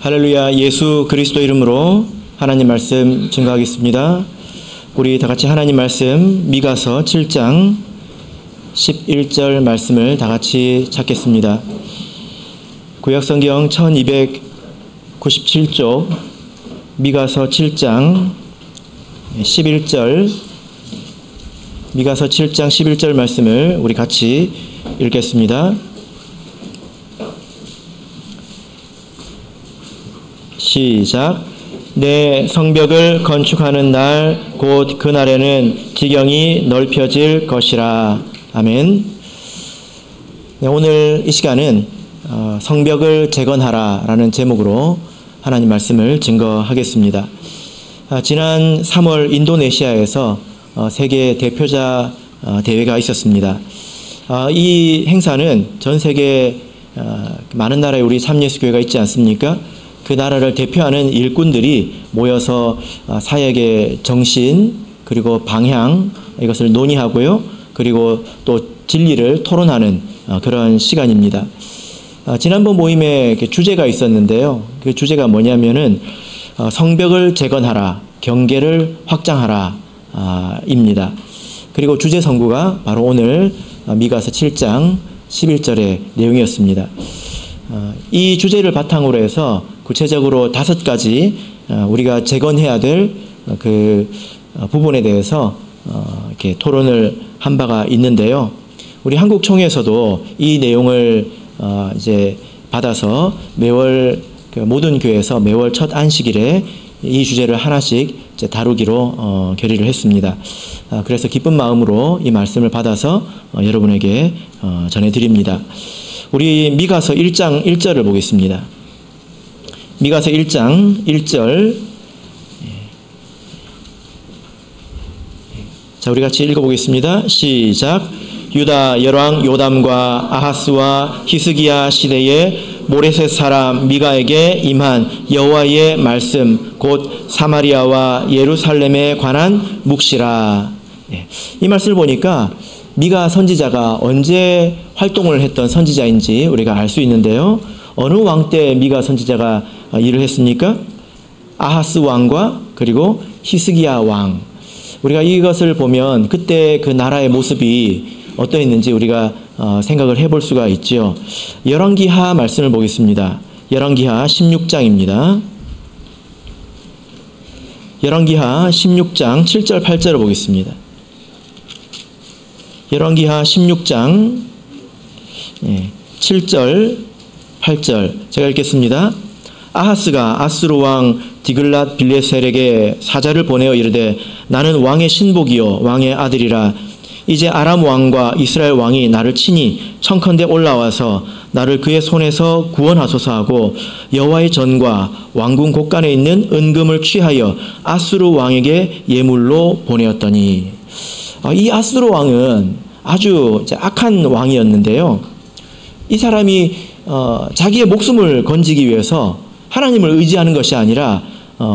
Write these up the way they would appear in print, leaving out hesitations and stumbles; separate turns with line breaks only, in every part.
할렐루야. 예수 그리스도 이름으로 하나님 말씀 증거하겠습니다. 우리 다 같이 하나님 말씀 미가서 7장 11절 말씀을 다 같이 찾겠습니다. 구약성경 1297쪽 미가서 7장 11절 미가서 7장 11절 말씀을 우리 같이 읽겠습니다. 시작. 내 성벽을 건축하는 날 곧 그날에는 지경이 넓혀질 것이라. 아멘. 네, 오늘 이 시간은 성벽을 재건하라 라는 제목으로 하나님 말씀을 증거하겠습니다. 지난 3월 인도네시아에서 세계 대표자 대회가 있었습니다. 이 행사는 전 세계 많은 나라에 우리 참예수교회가 있지 않습니까? 그 나라를 대표하는 일꾼들이 모여서 사역의 정신 그리고 방향 이것을 논의하고요. 그리고 또 진리를 토론하는 그런 시간입니다. 지난번 모임에 주제가 있었는데요. 그 주제가 뭐냐면은 성벽을 재건하라, 경계를 확장하라 입니다. 그리고 주제 선구가 바로 오늘 미가서 7장 11절의 내용이었습니다. 이 주제를 바탕으로 해서 구체적으로 5가지 우리가 재건해야 될 그 부분에 대해서 이렇게 토론을 한 바가 있는데요. 우리 한국 총회에서도 이 내용을 이제 받아서 매월 그 모든 교회에서 매월 첫 안식일에 이 주제를 하나씩 이제 다루기로 결의를 했습니다. 그래서 기쁜 마음으로 이 말씀을 받아서 여러분에게 전해드립니다. 우리 미가서 1장 1절을 보겠습니다. 미가서 1장 1절. 자, 우리 같이 읽어보겠습니다. 시작. 유다 열왕 요담과 아하스와 히스기야 시대에 모레셋 사람 미가에게 임한 여호와의 말씀 곧 사마리아와 예루살렘에 관한 묵시라. 이 말씀을 보니까 미가 선지자가 언제 활동을 했던 선지자인지 우리가 알 수 있는데요. 어느 왕 때 미가 선지자가 일을 했습니까? 아하스 왕과 그리고 히스기야 왕. 우리가 이것을 보면 그때 그 나라의 모습이 어떠했는지 우리가 생각을 해볼 수가 있죠. 열왕기하 말씀을 보겠습니다. 열왕기하 16장입니다. 열왕기하 16장 7절 8절을 보겠습니다. 열왕기하 16장 7절 8절 제가 읽겠습니다. 아하스가 아수르 왕 디글랏 빌레셀에게 사자를 보내어 이르되 나는 왕의 신복이요 왕의 아들이라. 이제 아람 왕과 이스라엘 왕이 나를 치니 청컨대 올라와서 나를 그의 손에서 구원하소서 하고 여호와의 전과 왕궁 곳간에 있는 은금을 취하여 아수르 왕에게 예물로 보내었더니. 이 아수르 왕은 아주 악한 왕이었는데요. 이 사람이 자기의 목숨을 건지기 위해서 하나님을 의지하는 것이 아니라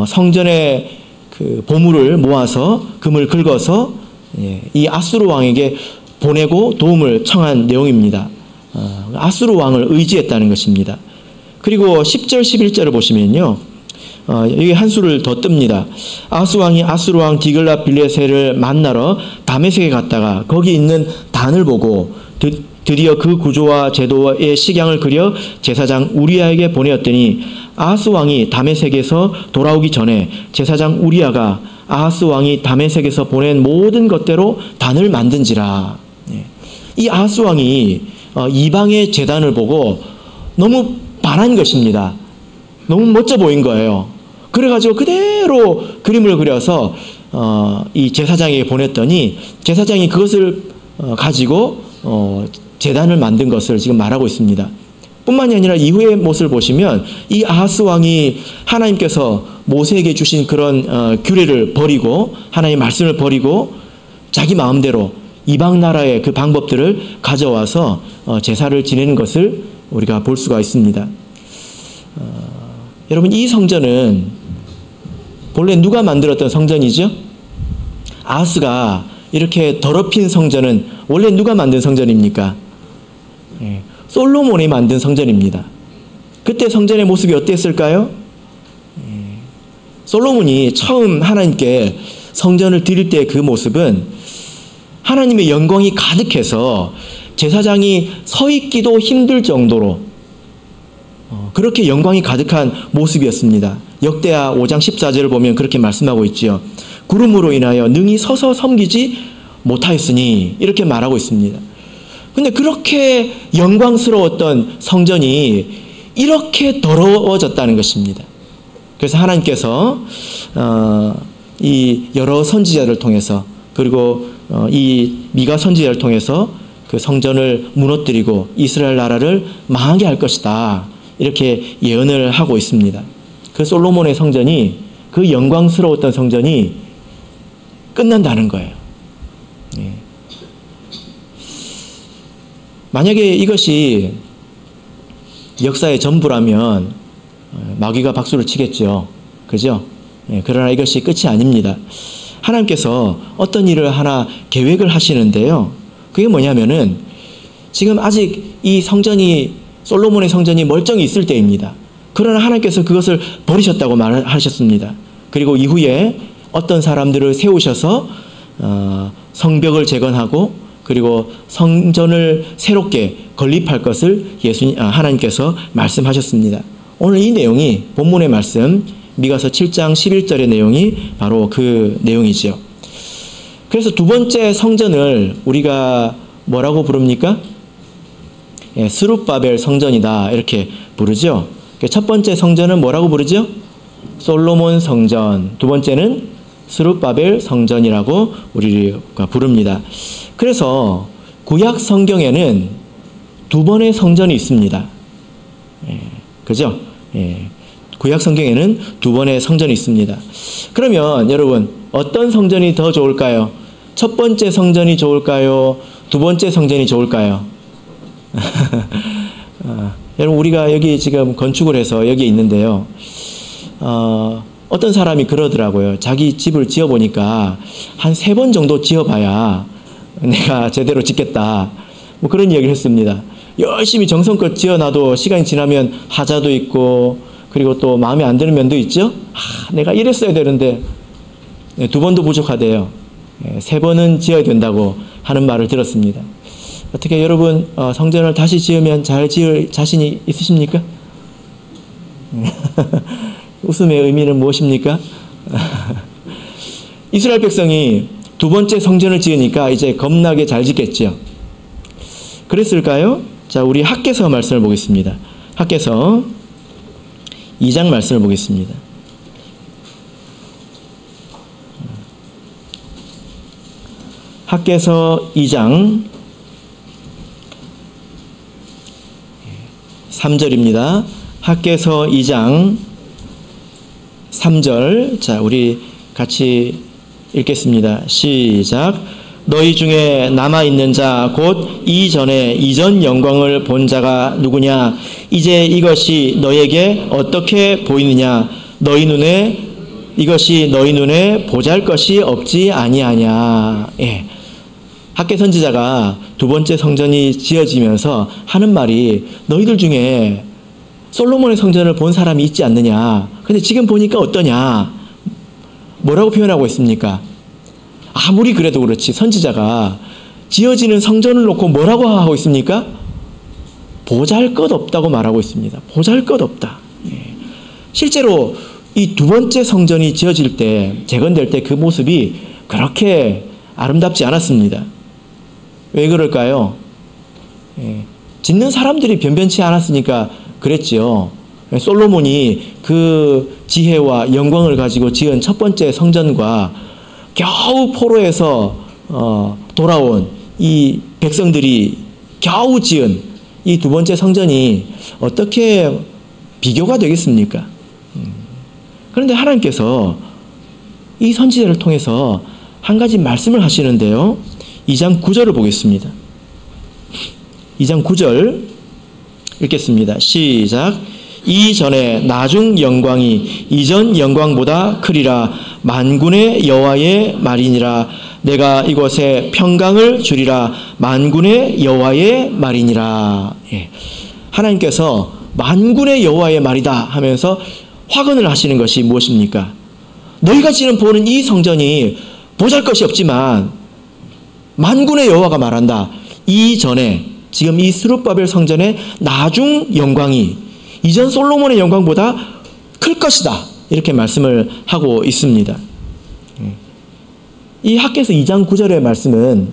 성전의 그 보물을 모아서 금을 긁어서 이 아수르 왕에게 보내고 도움을 청한 내용입니다. 아수르 왕을 의지했다는 것입니다. 그리고 10절 11절을 보시면요. 여기 한 수를 더 뜹니다. 아하스 왕이 아수르 왕 디글랏 빌레셀을 만나러 다메섹에 갔다가 거기 있는 단을 보고 드디어 그 구조와 제도의 식양을 그려 제사장 우리아에게 보내었더니 아하스 왕이 다메섹에서 돌아오기 전에 제사장 우리아가 아하스 왕이 다메섹에서 보낸 모든 것대로 단을 만든지라. 이 아하스 왕이 이방의 제단을 보고 너무 반한 것입니다. 너무 멋져 보인 거예요. 그래가지고 그대로 그림을 그려서 이 제사장에게 보냈더니 제사장이 그것을 가지고 제단을 만든 것을 지금 말하고 있습니다. 뿐만이 아니라 이후의 모습을 보시면 이 아하스 왕이 하나님께서 모세에게 주신 그런 규례를 버리고 하나님의 말씀을 버리고 자기 마음대로 이방 나라의 그 방법들을 가져와서 제사를 지내는 것을 우리가 볼 수가 있습니다. 여러분, 이 성전은 본래 누가 만들었던 성전이죠? 아하스가 이렇게 더럽힌 성전은 원래 누가 만든 성전입니까? 솔로몬이 만든 성전입니다. 그때 성전의 모습이 어땠을까요? 솔로몬이 처음 하나님께 성전을 드릴 때 그 모습은 하나님의 영광이 가득해서 제사장이 서 있기도 힘들 정도로 그렇게 영광이 가득한 모습이었습니다. 역대하 5장 14절을 보면 그렇게 말씀하고 있지요. 구름으로 인하여 능히 서서 섬기지 못하였으니 이렇게 말하고 있습니다. 근데 그렇게 영광스러웠던 성전이 이렇게 더러워졌다는 것입니다. 그래서 하나님께서 이 여러 선지자를 통해서 그리고 이 미가 선지자를 통해서 그 성전을 무너뜨리고 이스라엘 나라를 망하게 할 것이다. 이렇게 예언을 하고 있습니다. 그 솔로몬의 성전이 그 영광스러웠던 성전이 끝난다는 거예요. 예. 만약에 이것이 역사의 전부라면 마귀가 박수를 치겠죠. 그죠? 예, 그러나 이것이 끝이 아닙니다. 하나님께서 어떤 일을 하나 계획을 하시는데요. 그게 뭐냐면은 지금 아직 이 성전이 솔로몬의 성전이 멀쩡히 있을 때입니다. 그러나 하나님께서 그것을 버리셨다고 말하셨습니다. 그리고 이후에 어떤 사람들을 세우셔서 성벽을 재건하고 그리고 성전을 새롭게 건립할 것을 하나님께서 말씀하셨습니다. 오늘 이 내용이 본문의 말씀 미가서 7장 11절의 내용이 바로 그 내용이지요. 그래서 두 번째 성전을 우리가 뭐라고 부릅니까? 예, 스룹바벨 성전이다 이렇게 부르죠. 첫 번째 성전은 뭐라고 부르죠? 솔로몬 성전. 두 번째는 스룹바벨 성전이라고 우리가 부릅니다. 그래서 구약 성경에는 두 번의 성전이 있습니다. 예, 그죠? 예, 구약 성경에는 두 번의 성전이 있습니다. 그러면 여러분 어떤 성전이 더 좋을까요? 첫 번째 성전이 좋을까요? 두 번째 성전이 좋을까요? 여러분 우리가 여기 지금 건축을 해서 여기에 있는데요. 어떤 사람이 그러더라고요. 자기 집을 지어보니까 한 3번 정도 지어봐야 내가 제대로 짓겠다. 뭐 그런 이야기를 했습니다. 열심히 정성껏 지어놔도 시간이 지나면 하자도 있고 그리고 또 마음에 안 드는 면도 있죠. 내가 이랬어야 되는데 2번도 부족하대요. 3번은 지어야 된다고 하는 말을 들었습니다. 어떻게 여러분 성전을 다시 지으면 잘 지을 자신이 있으십니까? 웃음의 의미는 무엇입니까? 이스라엘 백성이 두 번째 성전을 지으니까 이제 겁나게 잘 짓겠죠. 그랬을까요? 자, 우리 학개서 말씀을 보겠습니다. 학개서 2장 말씀을 보겠습니다. 학개서 2장 3절입니다. 학개서 2장 3절. 자, 우리 같이 읽겠습니다. 시작. 너희 중에 남아있는 자 곧 이전에 이전 영광을 본 자가 누구냐? 이제 이것이 너에게 어떻게 보이느냐? 이것이 너희 눈에 보잘것이 없지 아니하냐? 예. 학개 선지자가 두 번째 성전이 지어지면서 하는 말이 너희들 중에 솔로몬의 성전을 본 사람이 있지 않느냐? 근데 지금 보니까 어떠냐? 뭐라고 표현하고 있습니까? 아무리 그래도 그렇지 선지자가 지어지는 성전을 놓고 뭐라고 하고 있습니까? 보잘것없다고 말하고 있습니다. 보잘것없다. 예. 실제로 이 두 번째 성전이 지어질 때 재건될 때 그 모습이 그렇게 아름답지 않았습니다. 왜 그럴까요? 예. 짓는 사람들이 변변치 않았으니까 그랬지요. 솔로몬이 그 지혜와 영광을 가지고 지은 첫 번째 성전과 겨우 포로에서 돌아온 이 백성들이 겨우 지은 이 두 번째 성전이 어떻게 비교가 되겠습니까? 그런데 하나님께서 이 선지자를 통해서 한 가지 말씀을 하시는데요. 2장 9절을 보겠습니다. 2장 9절 읽겠습니다. 시작. 이전에 나중 영광이 이전 영광보다 크리라. 만군의 여호와의 말이니라. 내가 이곳에 평강을 주리라. 만군의 여호와의 말이니라. 예. 하나님께서 만군의 여호와의 말이다 하면서 확언을 하시는 것이 무엇입니까? 너희가 지금 보는 이 성전이 보잘것이 없지만 만군의 여호와가 말한다. 이전에 지금 이 스룹바벨 성전의 나중 영광이 이전 솔로몬의 영광보다 클 것이다. 이렇게 말씀을 하고 있습니다. 이 학개서 2장 9절의 말씀은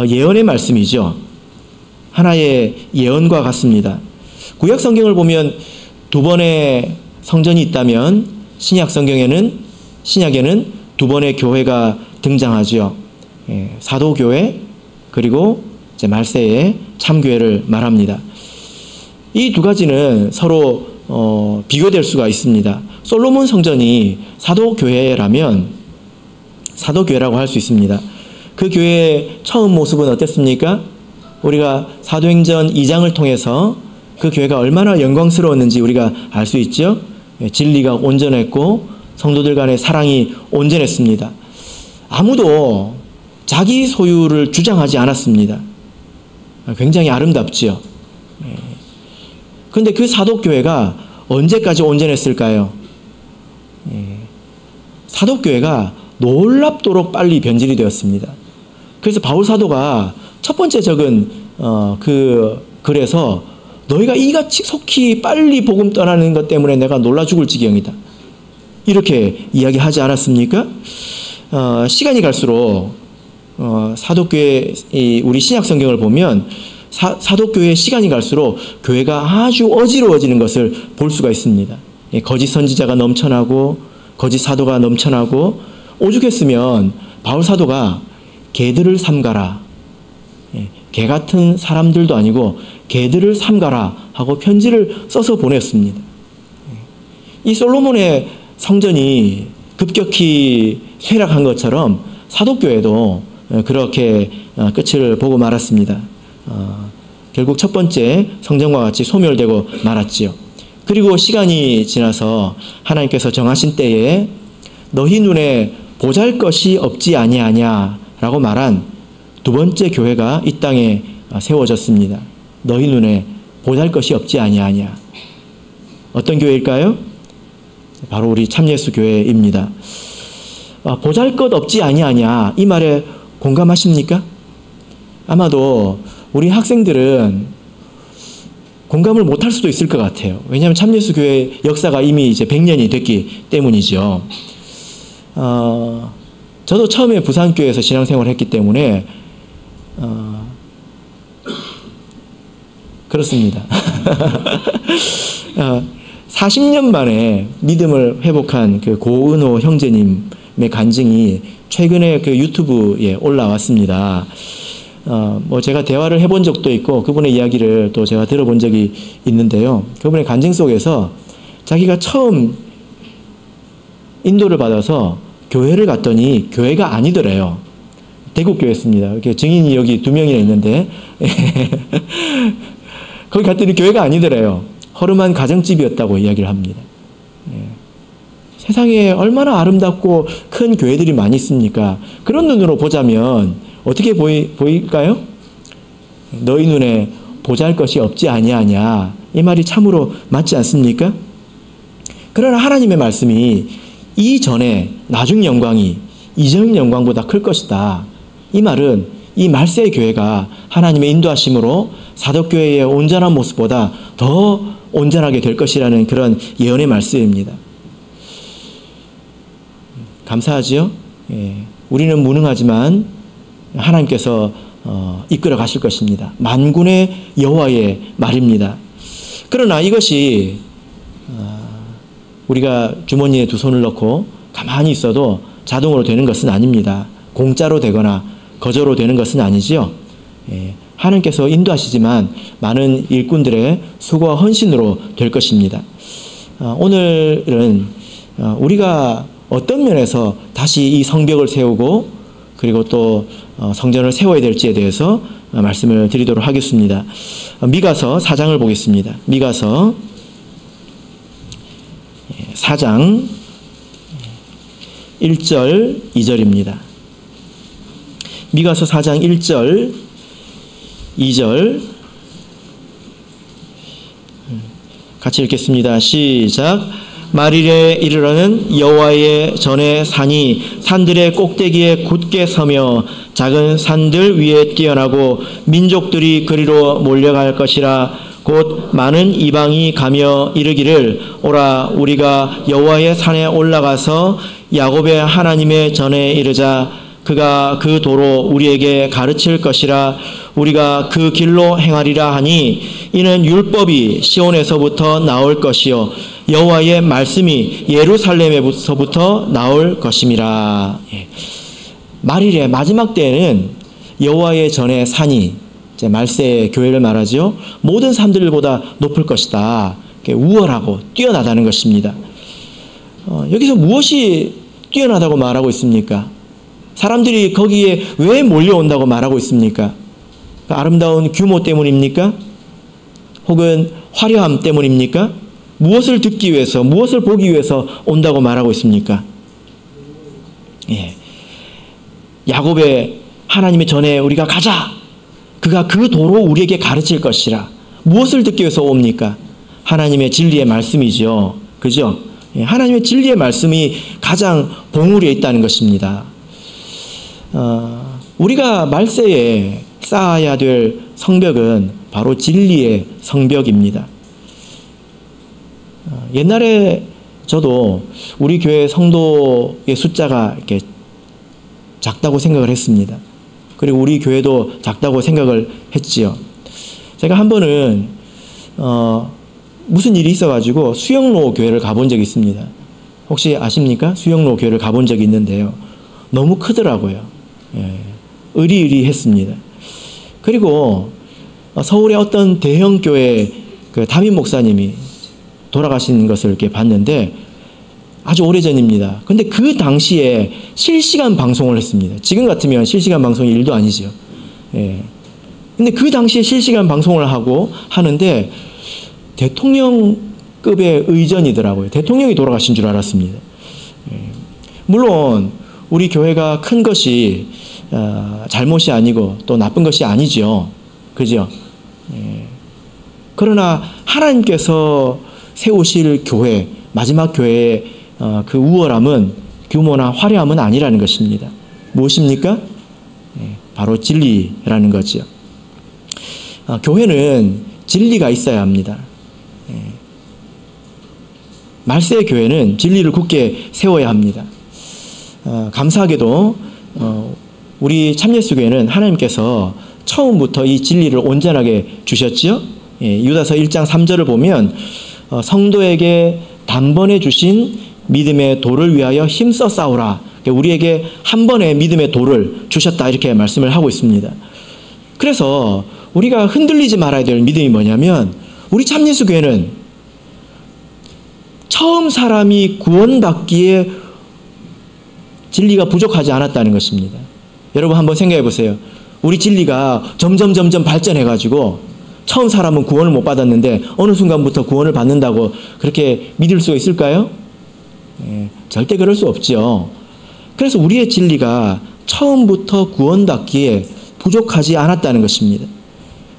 예언의 말씀이죠. 하나의 예언과 같습니다. 구약 성경을 보면 두 번의 성전이 있다면 신약에는 두 번의 교회가 등장하죠. 사도교회 그리고 이제 말세의 참교회를 말합니다. 이 두 가지는 서로 비교될 수가 있습니다. 솔로몬 성전이 사도교회라면 사도교회라고 할 수 있습니다. 그 교회의 처음 모습은 어땠습니까? 우리가 사도행전 2장을 통해서 그 교회가 얼마나 영광스러웠는지 우리가 알 수 있죠. 진리가 온전했고 성도들 간의 사랑이 온전했습니다. 아무도 자기 소유를 주장하지 않았습니다. 굉장히 아름답지요. 그런데 그 사도교회가 언제까지 온전했을까요? 사도교회가 놀랍도록 빨리 변질이 되었습니다. 그래서 바울 사도가 첫 번째 적은 그 글에서 너희가 이같이 속히 빨리 복음 떠나는 것 때문에 내가 놀라 죽을 지경이다. 이렇게 이야기하지 않았습니까? 시간이 갈수록 사도교회 우리 신약 성경을 보면 사도교회의 시간이 갈수록 교회가 아주 어지러워지는 것을 볼 수가 있습니다. 거짓 선지자가 넘쳐나고 거짓 사도가 넘쳐나고 오죽했으면 바울 사도가 개들을 삼가라. 개 같은 사람들도 아니고 개들을 삼가라 하고 편지를 써서 보냈습니다. 이 솔로몬의 성전이 급격히 쇠락한 것처럼 사도교회도 그렇게 끝을 보고 말았습니다. 결국 첫 번째 성전과 같이 소멸되고 말았지요. 그리고 시간이 지나서 하나님께서 정하신 때에 너희 눈에 보잘것이 없지 아니하냐 라고 말한 두 번째 교회가 이 땅에 세워졌습니다. 너희 눈에 보잘것이 없지 아니하냐. 어떤 교회일까요? 바로 우리 참예수 교회입니다. 보잘것 없지 아니하냐 이 말에 공감하십니까? 아마도 우리 학생들은 공감을 못할 수도 있을 것 같아요. 왜냐하면 참예수 교회 역사가 이미 이제 100년이 됐기 때문이죠. 저도 처음에 부산교회에서 신앙생활을 했기 때문에 그렇습니다. 40년 만에 믿음을 회복한 그 고은호 형제님의 간증이 최근에 그 유튜브에 올라왔습니다. 뭐 제가 대화를 해본 적도 있고 그분의 이야기를 또 제가 들어본 적이 있는데요. 그분의 간증 속에서 자기가 처음 인도를 받아서 교회를 갔더니 교회가 아니더래요. 대구교회였습니다. 이렇게 증인이 여기 2명이나 있는데 거기 갔더니 교회가 아니더래요. 허름한 가정집이었다고 이야기를 합니다. 세상에 얼마나 아름답고 큰 교회들이 많이 있습니까? 그런 눈으로 보자면 어떻게 보일까요? 너희 눈에 보잘것이 없지 아니하냐. 이 말이 참으로 맞지 않습니까? 그러나 하나님의 말씀이 이전에 나중 영광이 이전 영광보다 클 것이다. 이 말은 이 말세의 교회가 하나님의 인도하심으로 사도교회의 온전한 모습보다 더 온전하게 될 것이라는 그런 예언의 말씀입니다. 감사하지요? 우리는 무능하지만 하나님께서 이끌어 가실 것입니다. 만군의 여호와의 말입니다. 그러나 이것이 우리가 주머니에 두 손을 넣고 가만히 있어도 자동으로 되는 것은 아닙니다. 공짜로 되거나 거저로 되는 것은 아니지요. 하나님께서 인도하시지만 많은 일꾼들의 수고와 헌신으로 될 것입니다. 오늘은 우리가 어떤 면에서 다시 이 성벽을 세우고 그리고 또 성전을 세워야 될지에 대해서 말씀을 드리도록 하겠습니다. 미가서 4장을 보겠습니다. 미가서 4장 1절 2절입니다. 미가서 4장 1절 2절 같이 읽겠습니다. 시작. 말일에 이르러는 여호와의 전에 산이 산들의 꼭대기에 굳게 서며 작은 산들 위에 뛰어나고 민족들이 그리로 몰려갈 것이라. 곧 많은 이방이 가며 이르기를 오라 우리가 여호와의 산에 올라가서 야곱의 하나님의 전에 이르자. 그가 그 도로 우리에게 가르칠 것이라. 우리가 그 길로 행하리라 하니 이는 율법이 시온에서부터 나올 것이요 여호와의 말씀이 예루살렘에서부터 나올 것임이라. 말일의 마지막 때에는 여호와의 전에 산이, 이제 말세의 교회를 말하죠, 모든 산들보다 높을 것이다. 우월하고 뛰어나다는 것입니다. 여기서 무엇이 뛰어나다고 말하고 있습니까? 사람들이 거기에 왜 몰려온다고 말하고 있습니까? 아름다운 규모 때문입니까? 혹은 화려함 때문입니까? 무엇을 듣기 위해서, 무엇을 보기 위해서 온다고 말하고 있습니까? 야곱의 하나님의 전에 우리가 가자. 그가 그 도로 우리에게 가르칠 것이라. 무엇을 듣기 위해서 옵니까? 하나님의 진리의 말씀이죠. 그죠? 하나님의 진리의 말씀이 가장 봉우리에 있다는 것입니다. 우리가 말세에 쌓아야 될 성벽은 바로 진리의 성벽입니다. 옛날에 저도 우리 교회 성도의 숫자가 이렇게 작다고 생각을 했습니다. 그리고 우리 교회도 작다고 생각을 했지요. 제가 한 번은 무슨 일이 있어가지고 수영로 교회를 가본 적이 있습니다. 혹시 아십니까? 수영로 교회를 가본 적이 있는데요. 너무 크더라고요. 의리의리했습니다. 그리고 서울의 어떤 대형 교회 그 담임 목사님이 돌아가신 것을 이렇게 봤는데 아주 오래전입니다. 근데 그 당시에 실시간 방송을 했습니다. 지금 같으면 실시간 방송이 일도 아니죠. 근데 그 당시에 실시간 방송을 하는데 대통령급의 의전이더라고요. 대통령이 돌아가신 줄 알았습니다. 물론 우리 교회가 큰 것이 잘못이 아니고 또 나쁜 것이 아니죠. 그죠? 그러나 하나님께서 세우실 교회, 마지막 교회의 그 우월함은 규모나 화려함은 아니라는 것입니다. 무엇입니까? 바로 진리라는 거죠. 교회는 진리가 있어야 합니다. 말세의 교회는 진리를 굳게 세워야 합니다. 감사하게도 우리 참예수교회는 하나님께서 처음부터 이 진리를 온전하게 주셨지요. 유다서 1장 3절을 보면 성도에게 단번에 주신 믿음의 돌을 위하여 힘써 싸우라. 우리에게 한 번의 믿음의 돌을 주셨다, 이렇게 말씀을 하고 있습니다. 그래서 우리가 흔들리지 말아야 될 믿음이 뭐냐면, 우리 참예수교회는 처음 사람이 구원받기에 진리가 부족하지 않았다는 것입니다. 여러분 한번 생각해 보세요. 우리 진리가 점점 발전해가지고 처음 사람은 구원을 못 받았는데 어느 순간부터 구원을 받는다고 그렇게 믿을 수 있을까요? 절대 그럴 수 없죠. 그래서 우리의 진리가 처음부터 구원받기에 부족하지 않았다는 것입니다.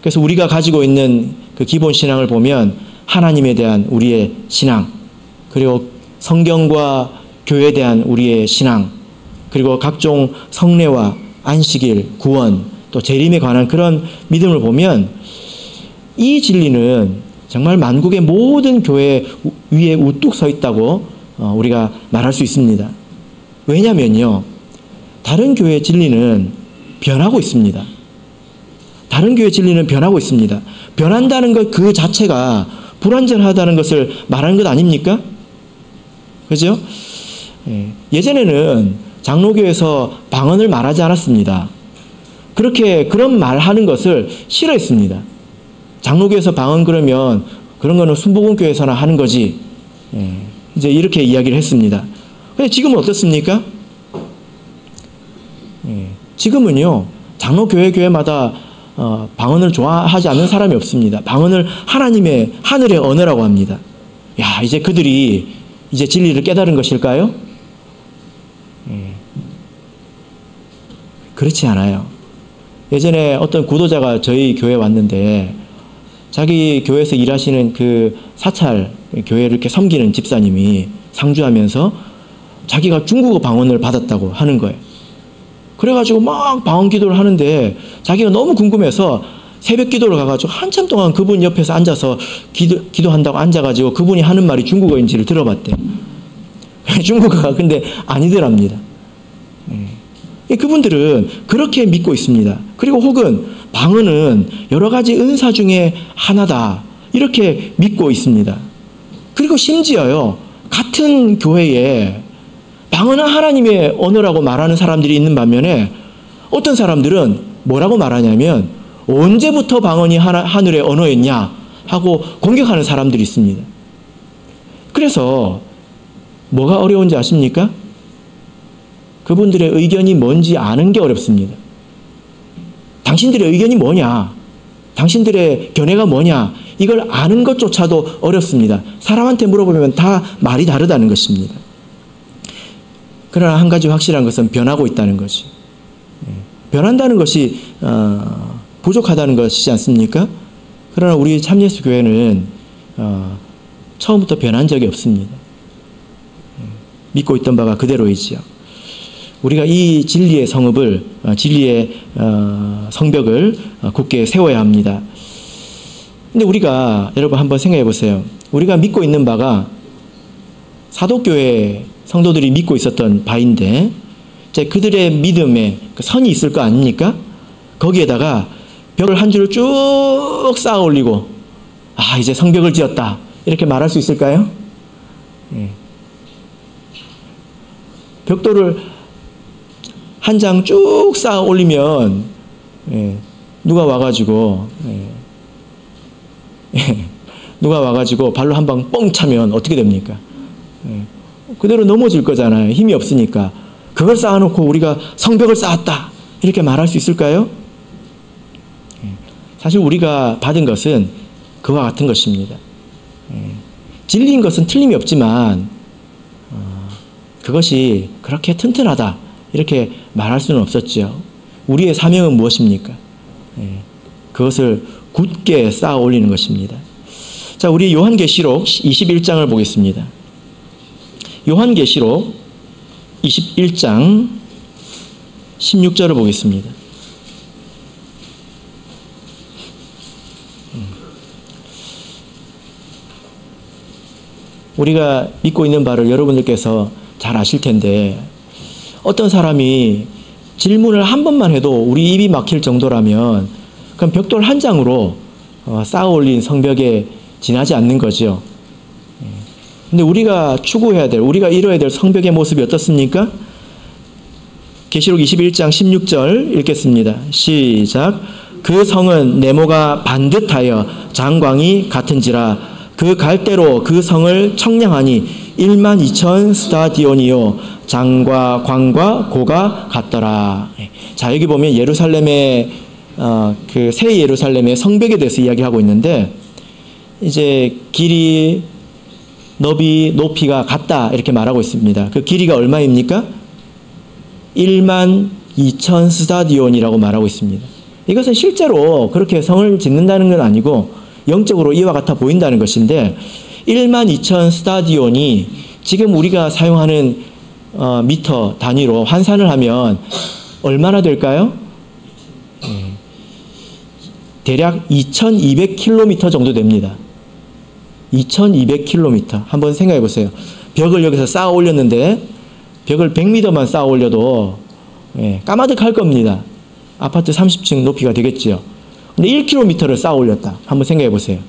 그래서 우리가 가지고 있는 그 기본 신앙을 보면 하나님에 대한 우리의 신앙, 그리고 성경과 교회에 대한 우리의 신앙, 그리고 각종 성례와 안식일, 구원, 또 재림에 관한 그런 믿음을 보면 이 진리는 정말 만국의 모든 교회 위에 우뚝 서 있다고 우리가 말할 수 있습니다. 왜냐면요, 다른 교회의 진리는 변하고 있습니다. 다른 교회의 진리는 변하고 있습니다. 변한다는 것 그 자체가 불완전하다는 것을 말하는 것 아닙니까? 그죠? 예전에는 장로교에서 방언을 말하지 않았습니다. 그런 말하는 것을 싫어했습니다. 장로교에서 방언 그러면 그런 거는 순복음교회에서나 하는 거지. 이제 이렇게 이야기를 했습니다. 근데 지금은 어떻습니까? 지금은요, 장로교회마다 방언을 좋아하지 않는 사람이 없습니다. 방언을 하나님의 하늘의 언어라고 합니다. 야, 이제 그들이 이제 진리를 깨달은 것일까요? 그렇지 않아요. 예전에 어떤 구도자가 저희 교회에 왔는데 자기 교회에서 일하시는 그 사찰 교회를 이렇게 섬기는 집사님이 상주하면서 자기가 중국어 방언을 받았다고 하는 거예요. 그래가지고 막 방언 기도를 하는데 자기가 너무 궁금해서 새벽 기도를 가가지고 한참 동안 그분 옆에서 앉아서 기도한다고 앉아가지고 그분이 하는 말이 중국어인지를 들어봤대요. 중국어가 근데 아니더랍니다. 그분들은 그렇게 믿고 있습니다. 그리고 혹은 방언은 여러 가지 은사 중에 하나다 이렇게 믿고 있습니다. 그리고 심지어요, 같은 교회에 방언은 하나님의 언어라고 말하는 사람들이 있는 반면에 어떤 사람들은 뭐라고 말하냐면 언제부터 방언이 하늘의 언어였냐 하고 공격하는 사람들이 있습니다. 그래서 뭐가 어려운지 아십니까? 그분들의 의견이 뭔지 아는 게 어렵습니다. 당신들의 의견이 뭐냐? 당신들의 견해가 뭐냐? 이걸 아는 것조차도 어렵습니다. 사람한테 물어보면 다 말이 다르다는 것입니다. 그러나 한 가지 확실한 것은 변하고 있다는 것이. 변한다는 것이 부족하다는 것이지 않습니까? 그러나 우리 참예수 교회는 처음부터 변한 적이 없습니다. 믿고 있던 바가 그대로이지요. 우리가 이 진리의 성읍을, 진리의 성벽을 굳게 세워야 합니다. 근데 우리가 여러분 한번 생각해 보세요. 우리가 믿고 있는 바가 사도교회 성도들이 믿고 있었던 바인데 이제 그들의 믿음에 선이 있을 거 아닙니까? 거기에다가 벽을 한 줄을 쭉 쌓아 올리고 이제 성벽을 지었다 이렇게 말할 수 있을까요? 벽돌을 한 장 쭉 쌓아 올리면 누가 와가지고 누가 와가지고 발로 한 방 뻥 차면 어떻게 됩니까? 그대로 넘어질 거잖아요. 힘이 없으니까. 그걸 쌓아놓고 우리가 성벽을 쌓았다 이렇게 말할 수 있을까요? 사실 우리가 받은 것은 그와 같은 것입니다. 진리인 것은 틀림이 없지만 그것이 그렇게 튼튼하다 이렇게 말할 수는 없었죠. 우리의 사명은 무엇입니까? 그것을 굳게 쌓아 올리는 것입니다. 자, 우리 요한계시록 21장을 보겠습니다. 요한계시록 21장 16절을 보겠습니다. 우리가 믿고 있는 바를 여러분들께서 잘 아실 텐데 어떤 사람이 질문을 한 번만 해도 우리 입이 막힐 정도라면 그럼 벽돌 한 장으로 쌓아 올린 성벽에 지나지 않는 거죠. 근데 우리가 추구해야 될, 우리가 이뤄야 될 성벽의 모습이 어떻습니까? 계시록 21장 16절 읽겠습니다. 시작. 그 성은 네모가 반듯하여 장광이 같은지라 그 갈대로 그 성을 청량하니 12,000 스타디온이요 장과 광과 고가 같더라. 자, 여기 보면 예루살렘의 그 새 예루살렘의 성벽에 대해서 이야기하고 있는데 이제 길이 너비 높이가 같다 이렇게 말하고 있습니다. 그 길이가 얼마입니까? 12,000 스타디온이라고 말하고 있습니다. 이것은 실제로 그렇게 성을 짓는다는 건 아니고 영적으로 이와 같아 보인다는 것인데 12,000 스타디온이 지금 우리가 사용하는 미터 단위로 환산을 하면 얼마나 될까요? 대략 2,200km 정도 됩니다. 2,200km. 한번 생각해 보세요. 벽을 여기서 쌓아 올렸는데 벽을 100m만 쌓아 올려도 까마득할 겁니다. 아파트 30층 높이가 되겠지요. 근데 1km를 쌓아 올렸다. 한번 생각해 보세요.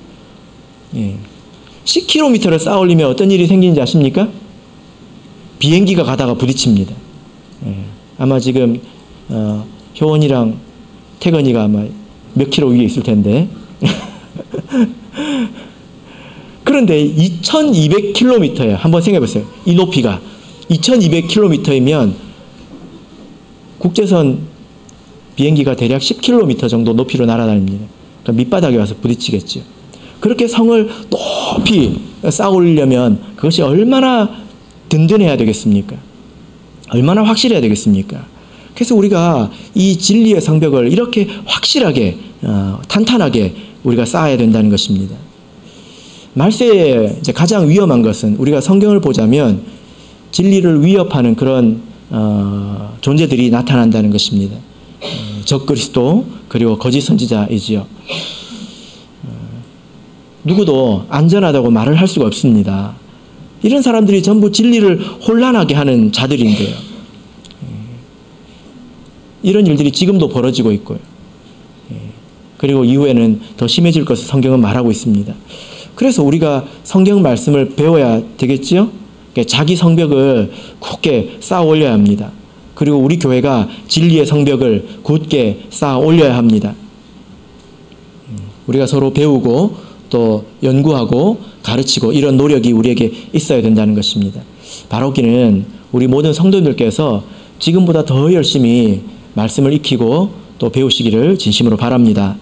10km를 쌓아 올리면 어떤 일이 생기는지 아십니까? 비행기가 가다가 부딪힙니다. 아마 지금 효원이랑 태건이가 아마 몇 킬로 위에 있을 텐데 그런데 2,200km예요. 한번 생각해 보세요. 이 높이가 2,200km이면 국제선 비행기가 대략 10km 정도 높이로 날아다닙니다. 그러니까 밑바닥에 와서 부딪히겠죠. 그렇게 성을 높이 쌓아 올리려면 그것이 얼마나 든든해야 되겠습니까? 얼마나 확실해야 되겠습니까? 그래서 우리가 이 진리의 성벽을 이렇게 확실하게 탄탄하게 우리가 쌓아야 된다는 것입니다. 말세에 이제 가장 위험한 것은 우리가 성경을 보자면 진리를 위협하는 그런 존재들이 나타난다는 것입니다. 적그리스도 그리고 거짓 선지자이지요. 누구도 안전하다고 말을 할 수가 없습니다. 이런 사람들이 전부 진리를 혼란하게 하는 자들인데요. 이런 일들이 지금도 벌어지고 있고요. 그리고 이후에는 더 심해질 것을 성경은 말하고 있습니다. 그래서 우리가 성경 말씀을 배워야 되겠지요? 자기 성벽을 굳게 쌓아 올려야 합니다. 그리고 우리 교회가 진리의 성벽을 굳게 쌓아 올려야 합니다. 우리가 서로 배우고 또 연구하고 가르치고 이런 노력이 우리에게 있어야 된다는 것입니다. 바라옵기는 우리 모든 성도들께서 지금보다 더 열심히 말씀을 익히고 또 배우시기를 진심으로 바랍니다.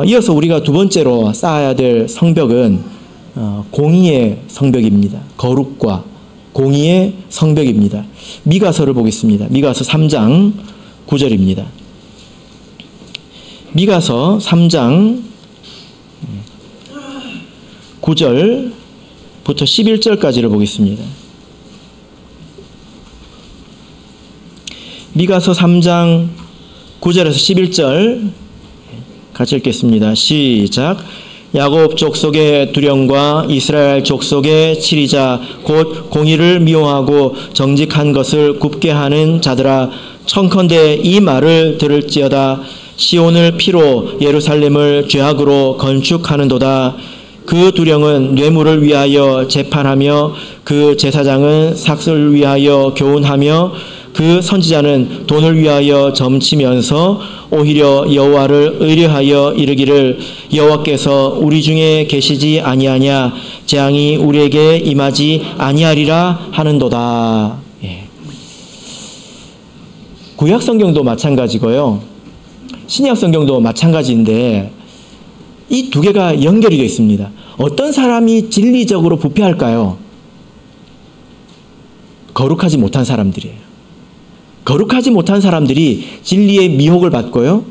이어서 우리가 두 번째로 쌓아야 될 성벽은 공의의 성벽입니다. 거룩과 공의의 성벽입니다. 미가서를 보겠습니다. 미가서 3장 9절입니다. 미가서 3장 9절부터 11절까지를 보겠습니다. 미가서 3장 9절에서 11절 같이 읽겠습니다. 시작. 야곱 족속의 두령과 이스라엘 족속의 치리자 곧 공의를 미워하고 정직한 것을 굽게 하는 자들아, 청컨대 이 말을 들을지어다. 시온을 피로 예루살렘을 죄악으로 건축하는도다. 그 두령은 뇌물을 위하여 재판하며 그 제사장은 삭을 위하여 교훈하며 그 선지자는 돈을 위하여 점치면서 오히려 여호와를 의뢰하여 이르기를 여호와께서 우리 중에 계시지 아니하냐, 재앙이 우리에게 임하지 아니하리라 하는도다. 구약 성경도 마찬가지고요. 신약 성경도 마찬가지인데 이 두 개가 연결이 되어 있습니다. 어떤 사람이 진리적으로 부패할까요? 거룩하지 못한 사람들이에요. 거룩하지 못한 사람들이 진리의 미혹을 받고요.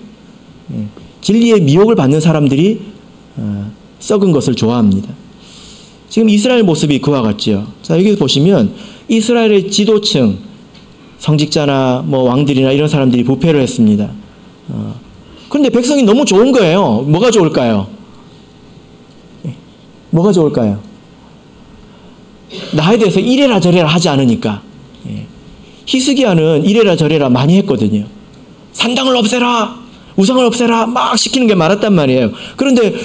진리의 미혹을 받는 사람들이 썩은 것을 좋아합니다. 지금 이스라엘 모습이 그와 같지요. 자, 여기 보시면 이스라엘의 지도층, 성직자나 뭐 왕들이나 이런 사람들이 부패를 했습니다. 그런데 백성이 너무 좋은 거예요. 뭐가 좋을까요? 뭐가 좋을까요? 나에 대해서 이래라 저래라 하지 않으니까. 히스기야는 이래라 저래라 많이 했거든요. 산당을 없애라, 우상을 없애라 막 시키는 게 많았단 말이에요. 그런데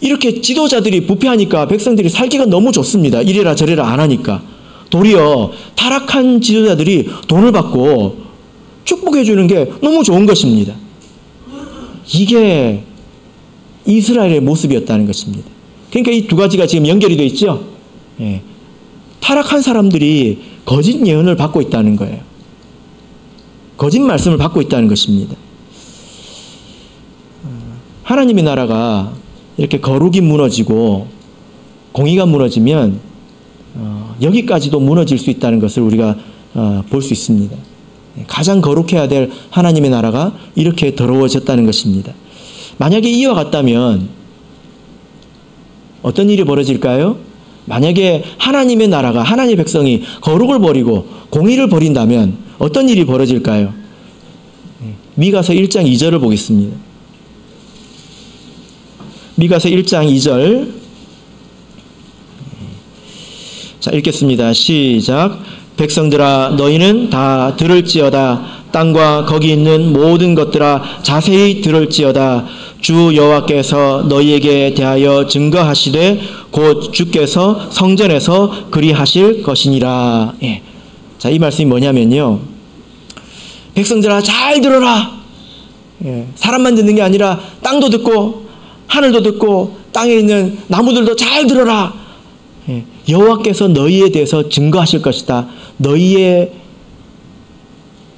이렇게 지도자들이 부패하니까 백성들이 살기가 너무 좋습니다. 이래라 저래라 안 하니까. 도리어 타락한 지도자들이 돈을 받고 축복해 주는 게 너무 좋은 것입니다. 이게 이스라엘의 모습이었다는 것입니다. 그러니까 이 두 가지가 지금 연결이 되어 있죠. 타락한 사람들이 거짓 예언을 받고 있다는 거예요. 거짓 말씀을 받고 있다는 것입니다. 하나님의 나라가 이렇게 거룩이 무너지고 공의가 무너지면 여기까지도 무너질 수 있다는 것을 우리가 볼 수 있습니다. 가장 거룩해야 될 하나님의 나라가 이렇게 더러워졌다는 것입니다. 만약에 이와 같다면 어떤 일이 벌어질까요? 만약에 하나님의 나라가, 하나님의 백성이 거룩을 버리고 공의를 버린다면 어떤 일이 벌어질까요? 미가서 1장 2절을 보겠습니다. 미가서 1장 2절. 자, 읽겠습니다. 시작. 백성들아, 너희는 다 들을지어다. 땅과 거기 있는 모든 것들아, 자세히 들을지어다. 주 여호와께서 너희에게 대하여 증거하시되 곧 주께서 성전에서 그리하실 것이니라. 자, 이 말씀이 뭐냐면요. 백성들아, 잘 들어라. 사람만 듣는 게 아니라 땅도 듣고 하늘도 듣고 땅에 있는 나무들도 잘 들어라. 여호와께서 너희에 대해서 증거하실 것이다. 너희의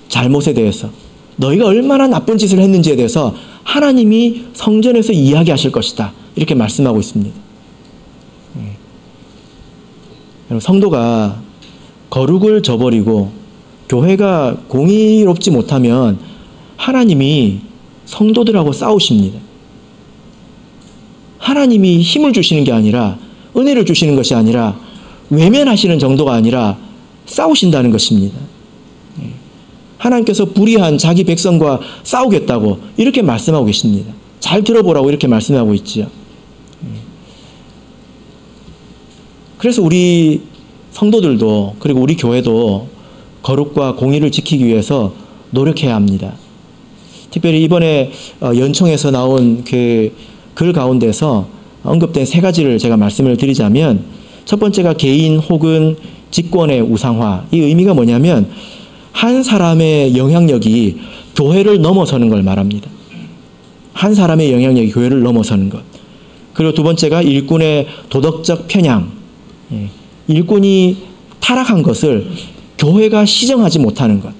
잘못에 대해서, 너희가 얼마나 나쁜 짓을 했는지에 대해서 하나님이 성전에서 이야기하실 것이다. 이렇게 말씀하고 있습니다. 성도가 거룩을 저버리고 교회가 공의롭지 못하면 하나님이 성도들하고 싸우십니다. 하나님이 힘을 주시는 게 아니라, 은혜를 주시는 것이 아니라, 외면하시는 정도가 아니라 싸우신다는 것입니다. 하나님께서 불의한 자기 백성과 싸우겠다고 이렇게 말씀하고 계십니다. 잘 들어보라고 이렇게 말씀하고 있지요. 그래서 우리 성도들도, 그리고 우리 교회도 거룩과 공의를 지키기 위해서 노력해야 합니다. 특별히 이번에 연총에서 나온 그 글 가운데서 언급된 세 가지를 제가 말씀을 드리자면, 첫 번째가 개인 혹은 직권의 우상화. 이 의미가 뭐냐면 한 사람의 영향력이 교회를 넘어서는 걸 말합니다. 한 사람의 영향력이 교회를 넘어서는 것. 그리고 두 번째가 일꾼의 도덕적 편향. 일꾼이 타락한 것을 교회가 시정하지 못하는 것.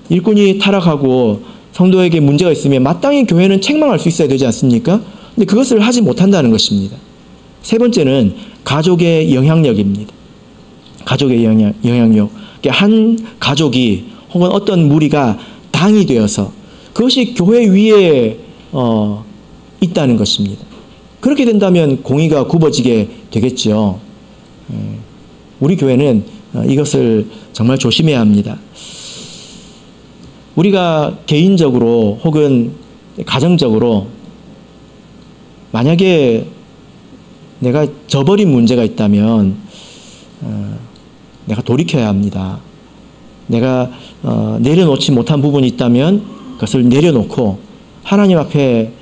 일꾼이 타락하고 성도에게 문제가 있으면 마땅히 교회는 책망할 수 있어야 되지 않습니까? 근데 그것을 하지 못한다는 것입니다. 세 번째는 가족의 영향력입니다. 가족의 영향력. 한 가족이 혹은 어떤 무리가 당이 되어서 그것이 교회 위에 있다는 것입니다. 그렇게 된다면 공의가 굽어지게 되겠죠. 우리 교회는 이것을 정말 조심해야 합니다. 우리가 개인적으로 혹은 가정적으로 만약에 내가 저버린 문제가 있다면 내가 돌이켜야 합니다. 내가 내려놓지 못한 부분이 있다면 그것을 내려놓고 하나님 앞에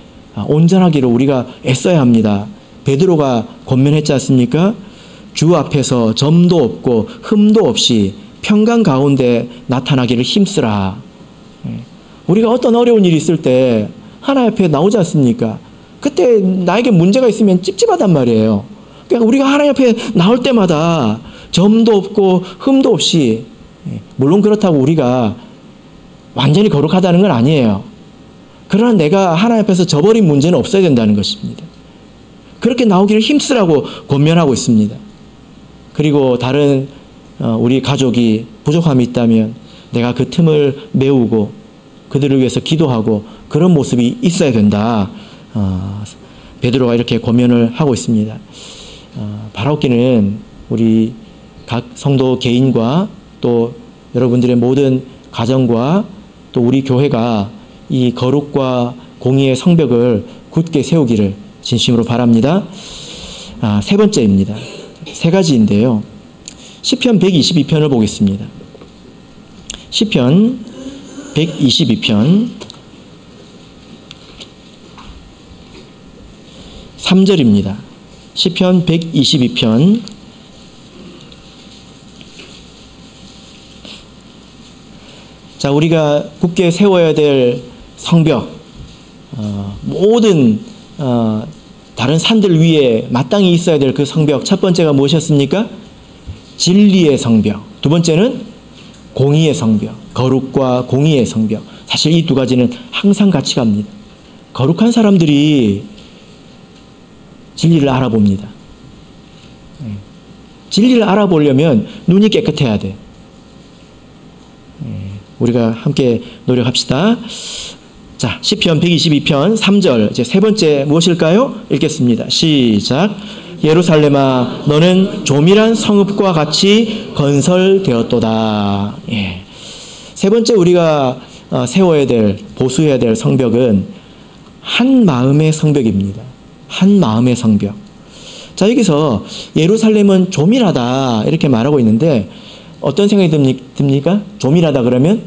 온전하기를 우리가 애써야 합니다. 베드로가 권면했지 않습니까? 주 앞에서 점도 없고 흠도 없이 평강 가운데 나타나기를 힘쓰라. 우리가 어떤 어려운 일이 있을 때 하나님 앞에 나오지 않습니까? 그때 나에게 문제가 있으면 찝찝하단 말이에요. 그러니까 우리가 하나님 앞에 나올 때마다 점도 없고 흠도 없이, 물론 그렇다고 우리가 완전히 거룩하다는 건 아니에요. 그러나 내가 하나님 앞에서 저버린 문제는 없어야 된다는 것입니다. 그렇게 나오기를 힘쓰라고 권면하고 있습니다. 그리고 다른 우리 가족이 부족함이 있다면 내가 그 틈을 메우고 그들을 위해서 기도하고 그런 모습이 있어야 된다. 베드로가 이렇게 권면을 하고 있습니다. 바라옵기는 우리 각 성도 개인과 또 여러분들의 모든 가정과 또 우리 교회가 이 거룩과 공의의 성벽을 굳게 세우기를 진심으로 바랍니다. 세 번째입니다. 세 가지인데요. 시편 122편을 보겠습니다. 시편 122편 3절입니다. 시편 122편 자, 우리가 굳게 세워야 될 성벽, 모든 다른 산들 위에 마땅히 있어야 될 그 성벽, 첫 번째가 무엇이었습니까? 진리의 성벽. 두 번째는 공의의 성벽, 거룩과 공의의 성벽. 사실 이 두 가지는 항상 같이 갑니다. 거룩한 사람들이 진리를 알아봅니다. 진리를 알아보려면 눈이 깨끗해야 돼. 우리가 함께 노력합시다. 자, 시편 122편 3절, 이제 세 번째 무엇일까요? 읽겠습니다. 시작. 예루살렘아, 너는 조밀한 성읍과 같이 건설되었도다. 예. 세 번째 우리가 세워야 될, 보수해야 될 성벽은 한 마음의 성벽입니다. 한 마음의 성벽. 자, 여기서 예루살렘은 조밀하다 이렇게 말하고 있는데 어떤 생각이 듭니까? 조밀하다 그러면?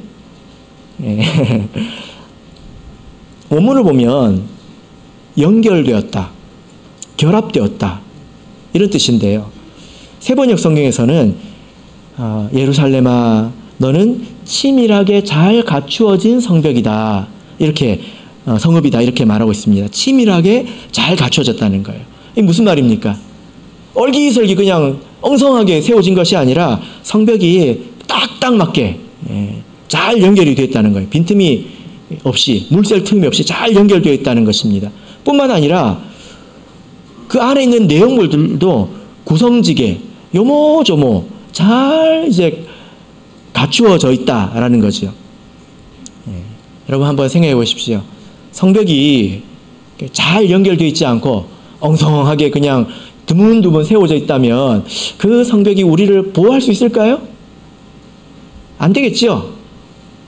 예. 원문을 보면 연결되었다, 결합되었다 이런 뜻인데요. 세번역 성경에서는 예루살렘아, 너는 치밀하게 잘 갖추어진 성벽이다 이렇게 성읍이다 이렇게 말하고 있습니다. 치밀하게 잘 갖춰졌다는 거예요. 이게 무슨 말입니까? 얼기설기 그냥 엉성하게 세워진 것이 아니라 성벽이 딱딱 맞게 잘 연결이 되어 있다는 거예요. 빈틈이 없이, 물샐 틈이 없이 잘 연결되어 있다는 것입니다. 뿐만 아니라 그 안에 있는 내용물들도 구성지게 요모조모 잘 이제 갖추어져 있다라는 거죠. 여러분 한번 생각해 보십시오. 성벽이 잘 연결되어 있지 않고 엉성하게 그냥 드문드문 세워져 있다면 그 성벽이 우리를 보호할 수 있을까요? 안 되겠죠?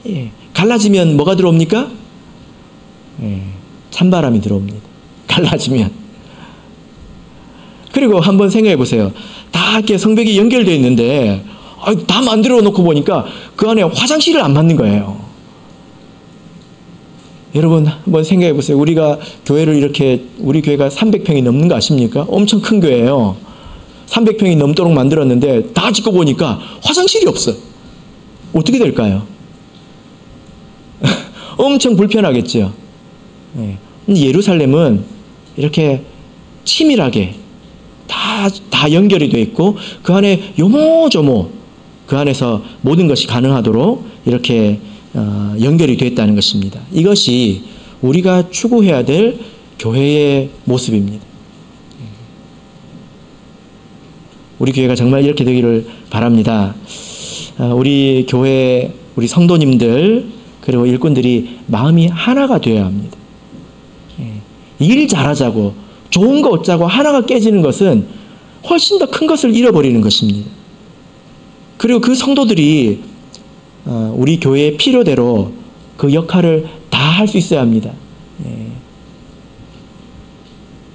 예. 갈라지면 뭐가 들어옵니까? 예. 찬바람이 들어옵니다. 갈라지면. 그리고 한번 생각해 보세요. 다 이렇게 성벽이 연결되어 있는데 다 만들어 놓고 보니까 그 안에 화장실을 안 만든 거예요. 여러분 한번 생각해 보세요. 우리가 교회를 이렇게 우리 교회가 300평이 넘는 거 아십니까? 엄청 큰 교회예요. 300평이 넘도록 만들었는데 다 짓고 보니까 화장실이 없어요. 어떻게 될까요? 엄청 불편하겠죠. 네. 예루살렘은 이렇게 치밀하게 다 연결이 되어 있고 그 안에 요모조모 그 안에서 모든 것이 가능하도록 이렇게 연결이 되어 있다는 것입니다. 이것이 우리가 추구해야 될 교회의 모습입니다. 우리 교회가 정말 이렇게 되기를 바랍니다. 우리 교회 우리 성도님들 그리고 일꾼들이 마음이 하나가 되어야 합니다. 일 잘하자고 좋은 거 얻자고 하나가 깨지는 것은 훨씬 더 큰 것을 잃어버리는 것입니다. 그리고 그 성도들이 우리 교회의 필요대로 그 역할을 다 할 수 있어야 합니다.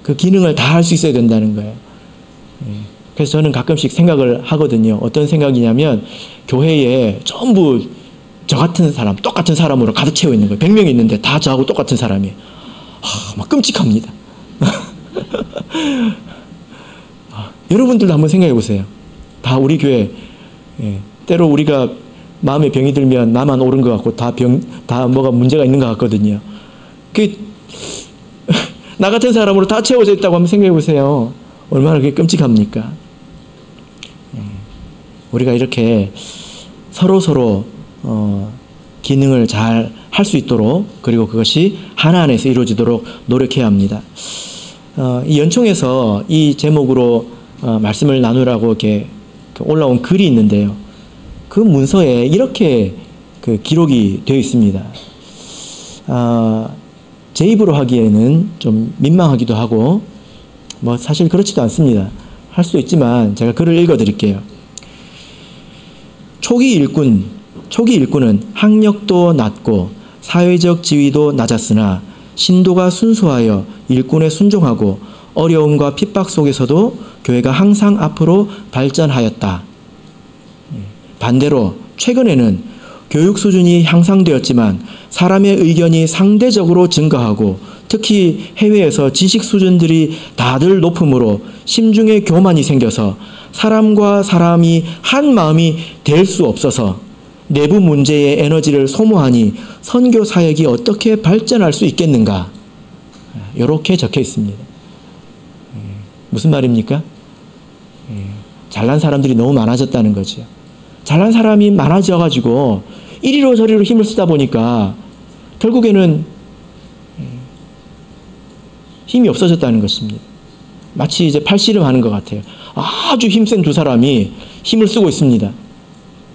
그 기능을 다 할 수 있어야 된다는 거예요. 그래서 저는 가끔씩 생각을 하거든요. 어떤 생각이냐면 교회에 전부 저 같은 사람, 똑같은 사람으로 가득 채워 있는 거예요. 100명이 있는데 다 저하고 똑같은 사람이에요. 막 끔찍합니다. 여러분들도 한번 생각해 보세요. 다 우리 교회 때로 우리가 마음에 병이 들면 나만 옳은 것 같고 다 뭐가 문제가 있는 것 같거든요. 나 같은 사람으로 다 채워져 있다고 한번 생각해 보세요. 얼마나 그게 끔찍합니까? 우리가 이렇게 서로 기능을 잘 할 수 있도록 그리고 그것이 하나 안에서 이루어지도록 노력해야 합니다. 이 연총에서 이 제목으로 말씀을 나누라고 이렇게 올라온 글이 있는데요. 그 문서에 이렇게 그 기록이 되어 있습니다. 제 입으로 하기에는 좀 민망하기도 하고 뭐 사실 그렇지도 않습니다. 할 수도 있지만 제가 글을 읽어드릴게요. 초기 일꾼은 학력도 낮고 사회적 지위도 낮았으나 신도가 순수하여 일꾼에 순종하고 어려움과 핍박 속에서도 교회가 항상 앞으로 발전하였다. 반대로 최근에는 교육 수준이 향상되었지만 사람의 의견이 상대적으로 증가하고 특히 해외에서 지식 수준들이 다들 높으므로 심중에 교만이 생겨서 사람과 사람이 한 마음이 될 수 없어서 내부 문제에 에너지를 소모하니 선교 사역이 어떻게 발전할 수 있겠는가? 이렇게 적혀 있습니다. 무슨 말입니까? 잘난 사람들이 너무 많아졌다는 거죠. 잘난 사람이 많아져가지고 이리로 저리로 힘을 쓰다 보니까 결국에는 힘이 없어졌다는 것입니다. 마치 이제 팔씨름하는 것 같아요. 아주 힘센 두 사람이 힘을 쓰고 있습니다.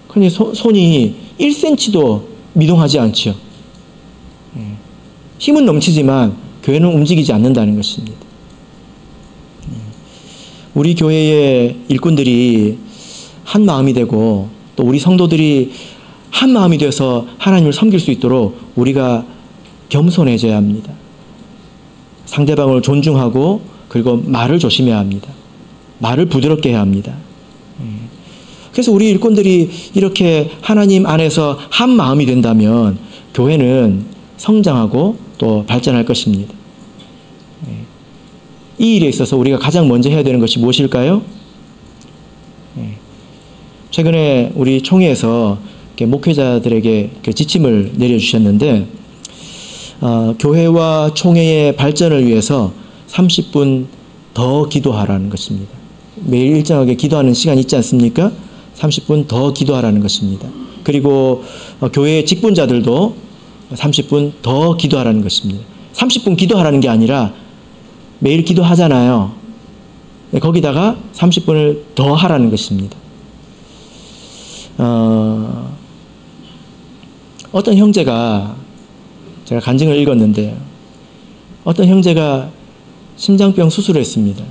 근데 손이 1cm도 미동하지 않죠. 힘은 넘치지만 교회는 움직이지 않는다는 것입니다. 우리 교회의 일꾼들이 한 마음이 되고 또 우리 성도들이 한 마음이 돼서 하나님을 섬길 수 있도록 우리가 겸손해져야 합니다. 상대방을 존중하고 그리고 말을 조심해야 합니다. 말을 부드럽게 해야 합니다. 그래서 우리 일꾼들이 이렇게 하나님 안에서 한 마음이 된다면 교회는 성장하고 또 발전할 것입니다. 이 일에 있어서 우리가 가장 먼저 해야 되는 것이 무엇일까요? 최근에 우리 총회에서 목회자들에게 지침을 내려주셨는데 교회와 총회의 발전을 위해서 30분 더 기도하라는 것입니다. 매일 일정하게 기도하는 시간이 있지 않습니까? 30분 더 기도하라는 것입니다. 그리고 교회의 직분자들도 30분 더 기도하라는 것입니다. 30분 기도하라는 게 아니라 매일 기도하잖아요. 거기다가 30분을 더 하라는 것입니다. 어떤 형제가 제가 간증을 읽었는데 어떤 형제가 심장병 수술을 했습니다.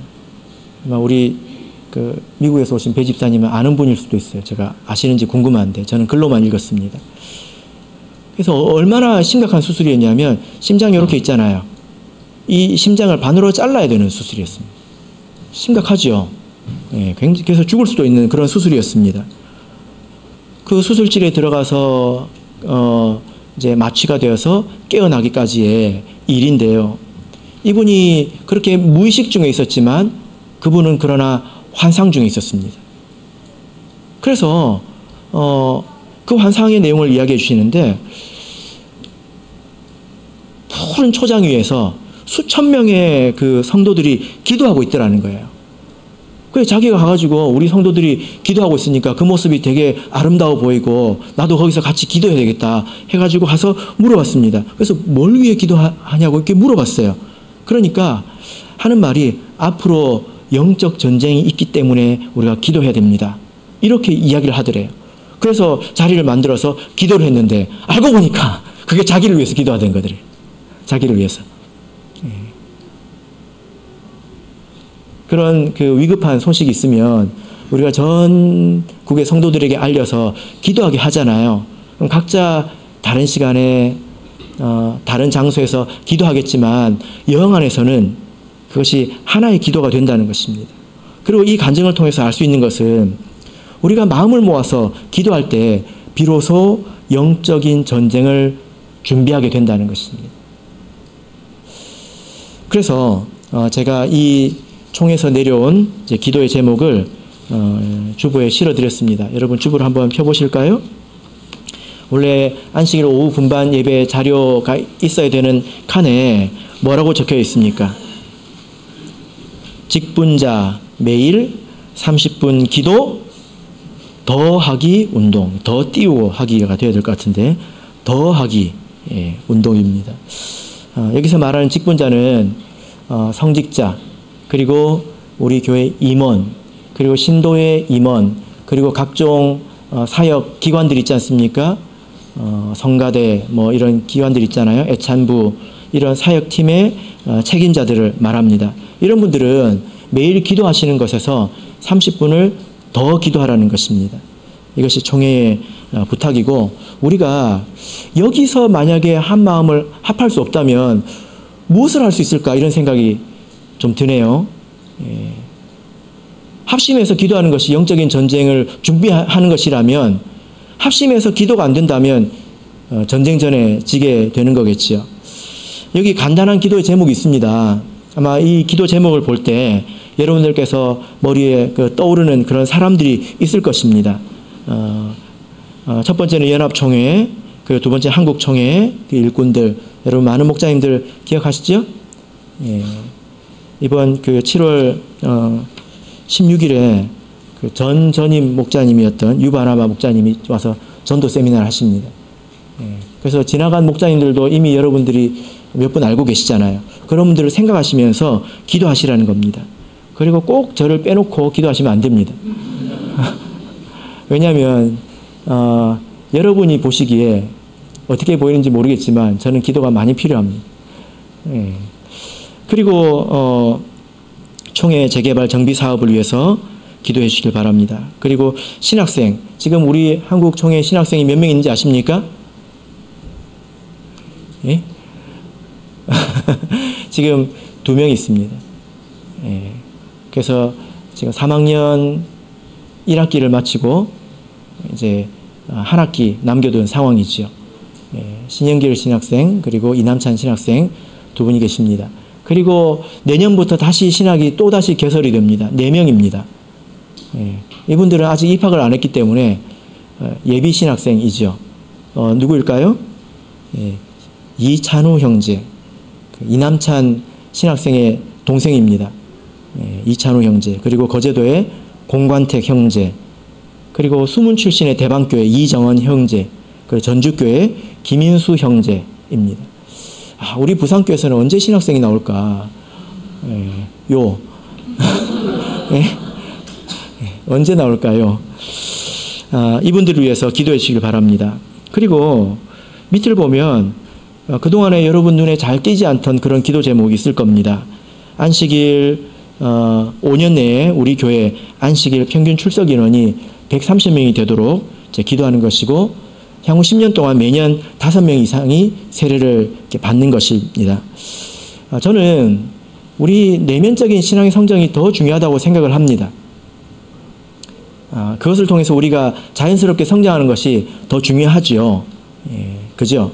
아마 우리 미국에서 오신 배 집사님은 아는 분일 수도 있어요. 제가 아시는지 궁금한데 저는 글로만 읽었습니다. 그래서 얼마나 심각한 수술이었냐면 심장이 이렇게 있잖아요. 이 심장을 반으로 잘라야 되는 수술이었습니다. 심각하죠. 예, 그래서 죽을 수도 있는 그런 수술이었습니다. 그 수술실에 들어가서 이제 마취가 되어서 깨어나기까지의 일인데요. 이분이 그렇게 무의식 중에 있었지만 그분은 그러나 환상 중에 있었습니다. 그래서 그 환상의 내용을 이야기해 주시는데 푸른 초장 위에서 수천 명의 그 성도들이 기도하고 있더라는 거예요. 그래서 자기가 가가지고 우리 성도들이 기도하고 있으니까 그 모습이 되게 아름다워 보이고 나도 거기서 같이 기도해야 되겠다 해가지고 가서 물어봤습니다. 그래서 뭘 위해 기도하냐고 이렇게 물어봤어요. 그러니까 하는 말이 앞으로 영적 전쟁이 있기 때문에 우리가 기도해야 됩니다. 이렇게 이야기를 하더래요. 그래서 자리를 만들어서 기도를 했는데 알고 보니까 그게 자기를 위해서 기도하던 거더래요. 자기를 위해서. 그런 그 위급한 소식이 있으면 우리가 전국의 성도들에게 알려서 기도하게 하잖아요. 그럼 각자 다른 시간에 다른 장소에서 기도하겠지만 영 안에서는 그것이 하나의 기도가 된다는 것입니다. 그리고 이 간증을 통해서 알 수 있는 것은 우리가 마음을 모아서 기도할 때 비로소 영적인 전쟁을 준비하게 된다는 것입니다. 그래서 제가 이 총에서 내려온 이제 기도의 제목을 주보에 실어드렸습니다. 여러분 주보를 한번 펴보실까요? 원래 안식일 오후 분반 예배 자료가 있어야 되는 칸에 뭐라고 적혀 있습니까? 직분자 매일 30분 기도 더하기 운동, 더 띄우고 하기가 되어야 될 것 같은데 더하기 운동입니다. 여기서 말하는 직분자는 성직자, 그리고 우리 교회 임원, 그리고 신도의 임원, 그리고 각종 사역 기관들 있지 않습니까? 성가대 뭐 이런 기관들 있잖아요. 애찬부 이런 사역팀의 책임자들을 말합니다. 이런 분들은 매일 기도하시는 것에서 30분을 더 기도하라는 것입니다. 이것이 총회의 부탁이고 우리가 여기서 만약에 한 마음을 합할 수 없다면 무엇을 할 수 있을까 이런 생각이 좀 드네요. 합심해서 기도하는 것이 영적인 전쟁을 준비하는 것이라면 합심해서 기도가 안 된다면 전쟁전에 지게 되는 거겠지요. 여기 간단한 기도의 제목이 있습니다. 아마 이 기도 제목을 볼 때 여러분들께서 머리에 떠오르는 그런 사람들이 있을 것입니다. 첫 번째는 연합총회, 그리고 두 번째 한국총회, 그 일꾼들, 여러분 많은 목사님들 기억하시죠? 예. 이번 그 7월 16일에 그 전임 목자님이었던 유바나마 목자님이 와서 전도 세미나를 하십니다. 예. 그래서 지나간 목자님들도 이미 여러분들이 몇 분 알고 계시잖아요. 그런 분들을 생각하시면서 기도하시라는 겁니다. 그리고 꼭 저를 빼놓고 기도하시면 안 됩니다. 왜냐하면 여러분이 보시기에 어떻게 보이는지 모르겠지만 저는 기도가 많이 필요합니다. 예. 그리고 총회 재개발 정비 사업을 위해서 기도해 주시길 바랍니다. 그리고 신학생, 지금 우리 한국 총회 신학생이 몇 명 있는지 아십니까? 예? 지금 2명 있습니다. 예. 그래서 지금 3학년 1학기를 마치고 이제 한 학기 남겨둔 상황이죠. 예. 신영길 신학생 그리고 이남찬 신학생 2분이 계십니다. 그리고 내년부터 다시 신학이 또다시 개설이 됩니다. 4명입니다. 예. 이분들은 아직 입학을 안 했기 때문에 예비 신학생이죠. 누구일까요? 예. 이찬우 형제, 이남찬 신학생의 동생입니다. 예. 이찬우 형제, 그리고 거제도의 공관택 형제, 그리고 수문 출신의 대방교회 이정원 형제, 그리고 전주교회 김인수 형제입니다. 우리 부산교회에서는 언제 신학생이 나올까? 예. 요. 예? 언제 나올까요? 이분들을 위해서 기도해 주시길 바랍니다. 그리고 밑을 보면 그동안에 여러분 눈에 잘 띄지 않던 그런 기도 제목이 있을 겁니다. 안식일 5년 내에 우리 교회 안식일 평균 출석 인원이 130명이 되도록 기도하는 것이고, 향후 10년 동안 매년 5명 이상이 세례를 받는 것입니다. 저는 우리 내면적인 신앙의 성장이 더 중요하다고 생각을 합니다. 그것을 통해서 우리가 자연스럽게 성장하는 것이 더 중요하지요. 그죠?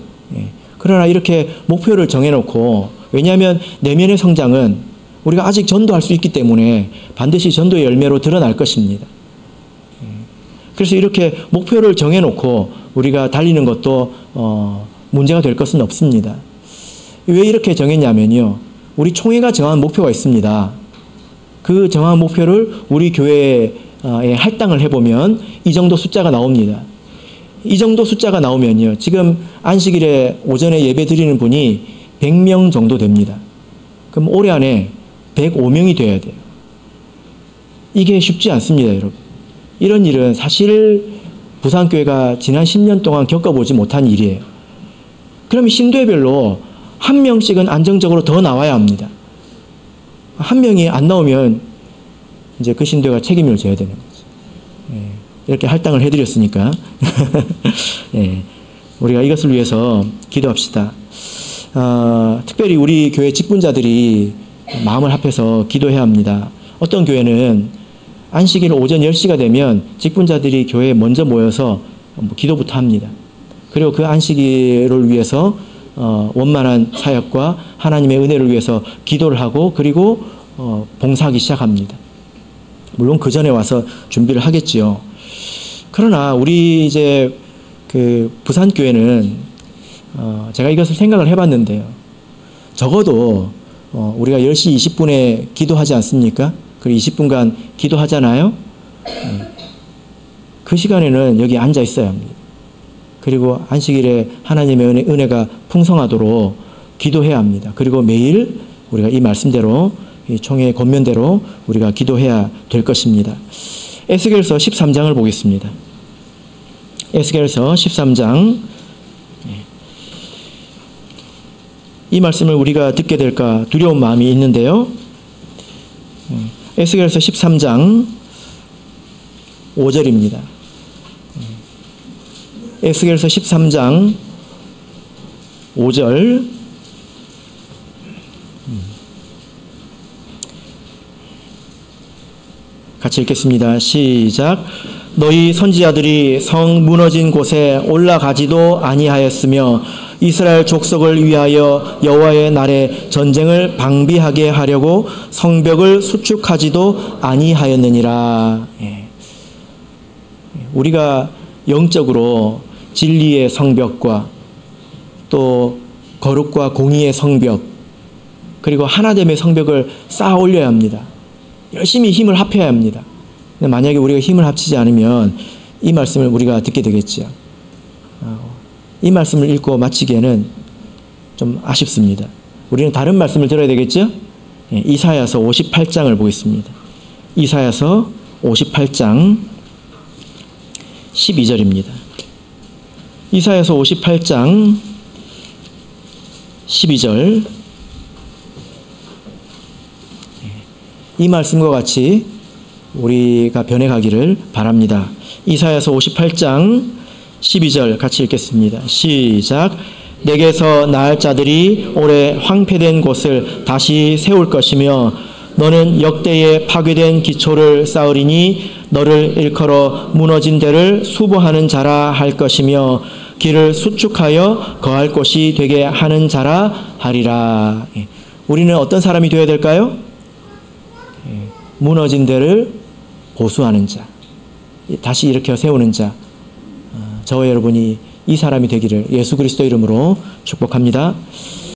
그러나 이렇게 목표를 정해놓고, 왜냐하면 내면의 성장은 우리가 아직 전도할 수 있기 때문에 반드시 전도의 열매로 드러날 것입니다. 그래서 이렇게 목표를 정해놓고 우리가 달리는 것도 문제가 될 것은 없습니다. 왜 이렇게 정했냐면요, 우리 총회가 정한 목표가 있습니다. 그 정한 목표를 우리 교회에 할당을 해보면 이 정도 숫자가 나옵니다. 이 정도 숫자가 나오면요, 지금 안식일에 오전에 예배 드리는 분이 100명 정도 됩니다. 그럼 올해 안에 105명이 돼야 돼요. 이게 쉽지 않습니다, 여러분. 이런 일은 사실 부산교회가 지난 10년 동안 겪어보지 못한 일이에요. 그럼 신도회별로 한 명씩은 안정적으로 더 나와야 합니다. 한 명이 안 나오면 이제 그 신도회가 책임을 져야 되는 거죠. 이렇게 할당을 해드렸으니까 우리가 이것을 위해서 기도합시다. 특별히 우리 교회 직분자들이 마음을 합해서 기도해야 합니다. 어떤 교회는 안식일 오전 10시가 되면 직분자들이 교회에 먼저 모여서 기도부터 합니다. 그리고 그 안식일을 위해서 원만한 사역과 하나님의 은혜를 위해서 기도를 하고, 그리고 봉사하기 시작합니다. 물론 그 전에 와서 준비를 하겠지요. 그러나 우리 이제 그 부산교회는 제가 이것을 생각을 해봤는데요, 적어도 우리가 10시 20분에 기도하지 않습니까? 그리고 20분간 기도하잖아요. 그 시간에는 여기 앉아 있어야 합니다. 그리고 안식일에 하나님의 은혜가 풍성하도록 기도해야 합니다. 그리고 매일 우리가 이 말씀대로, 이 총회의 권면대로 우리가 기도해야 될 것입니다. 에스겔서 13장을 보겠습니다. 에스겔서 13장. 이 말씀을 우리가 듣게 될까 두려운 마음이 있는데요. 에스겔서 13장 5절입니다. 에스겔서 13장 5절. 같이 읽겠습니다. 시작. 너희 선지자들이 성 무너진 곳에 올라가지도 아니하였으며 이스라엘 족속을 위하여 여호와의 날에 전쟁을 방비하게 하려고 성벽을 수축하지도 아니하였느니라. 우리가 영적으로 진리의 성벽과 또 거룩과 공의의 성벽, 그리고 하나됨의 성벽을 쌓아 올려야 합니다. 열심히 힘을 합해야 합니다. 근데 만약에 우리가 힘을 합치지 않으면 이 말씀을 우리가 듣게 되겠죠. 이 말씀을 읽고 마치기에는 좀 아쉽습니다. 우리는 다른 말씀을 들어야 되겠죠? 이사야서 58장을 보겠습니다. 이사야서 58장 12절입니다. 이사야서 58장 12절. 이 말씀과 같이 우리가 변해가기를 바랍니다. 이사야서 58장 12절 같이 읽겠습니다. 시작. 내게서 나을 자들이 올해 황폐된 곳을 다시 세울 것이며 너는 역대에 파괴된 기초를 쌓으리니 너를 일컬어 무너진 데를 수보하는 자라 할 것이며 길을 수축하여 거할 곳이 되게 하는 자라 하리라. 우리는 어떤 사람이 되어야 될까요? 무너진 데를 보수하는 자, 다시 일으켜 세우는 자, 저와 여러분이 이 사람이 되기를 예수 그리스도 이름으로 축복합니다.